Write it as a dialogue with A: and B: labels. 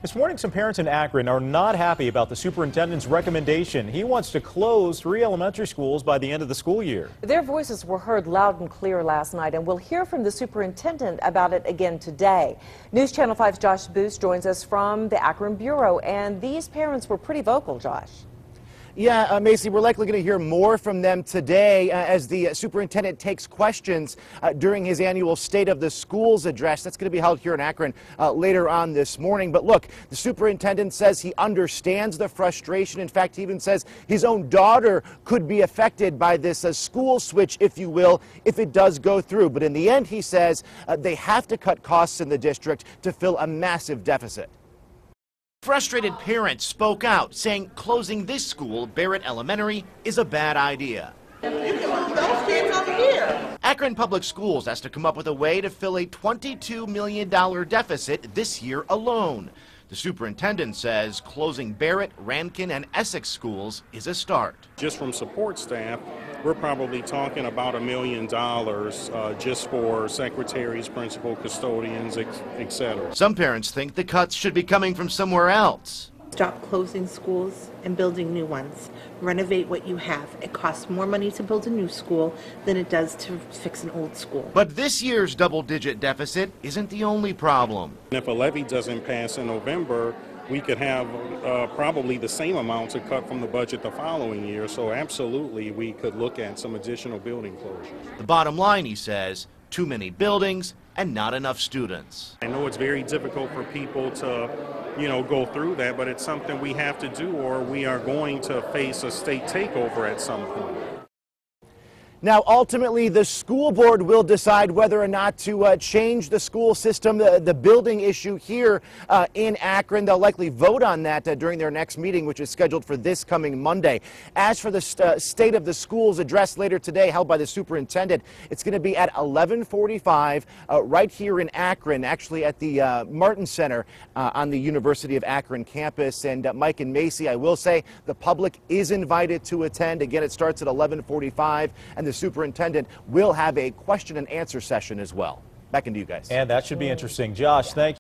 A: This morning, some parents in Akron are not happy about the superintendent's recommendation. He wants to close 3 elementary schools by the end of the school year.
B: Their voices were heard loud and clear last night, and we'll hear from the superintendent about it again today. News Channel 5's Josh Booth joins us from the Akron Bureau, and these parents were pretty vocal, Josh.
C: Yeah, Macy, we're likely going to hear more from them today as the superintendent takes questions during his annual State of the Schools address. That's going to be held here in Akron later on this morning. But look, the superintendent says he understands the frustration. In fact, he even says his own daughter could be affected by this school switch, if you will, if it does go through. But in the end, he says they have to cut costs in the district to fill a massive deficit.
D: Frustrated parents spoke out, saying closing this school, Barrett Elementary, is a bad idea.
E: You can move those kids over here.
D: Akron Public Schools has to come up with a way to fill a $22 million deficit this year alone. The superintendent says closing Barrett, Rankin, and Essex schools is a start.
F: Just from support staff, we're probably talking about $1 million just for secretaries, principal, custodians, etc.
D: Some parents think the cuts should be coming from somewhere else.
E: Stop closing schools and building new ones. Renovate what you have. It costs more money to build a new school than it does to fix an old school.
D: But this year's double-digit deficit isn't the only problem.
F: If a levy doesn't pass in November, we could have probably the same amount to cut from the budget the following year. So absolutely, we could look at some additional building closures.
D: The bottom line, he says, too many buildings and not enough students.
F: I know it's very difficult for people to, go through that, but it's something we have to do, or we are going to face a state takeover at some point.
C: Now, ultimately, the school board will decide whether or not to change the school system, the building issue here in Akron. They'll likely vote on that during their next meeting, which is scheduled for this coming Monday. As for the State of the Schools address later today, held by the superintendent, it's going to be at 11:45 right here in Akron, actually at the Martin Center on the University of Akron campus. And Mike and Macy, I will say the public is invited to attend. Again, it starts at 11:45, and the superintendent will have a question and answer session as well. Back into you guys.
A: And that should be interesting. Josh, thank you.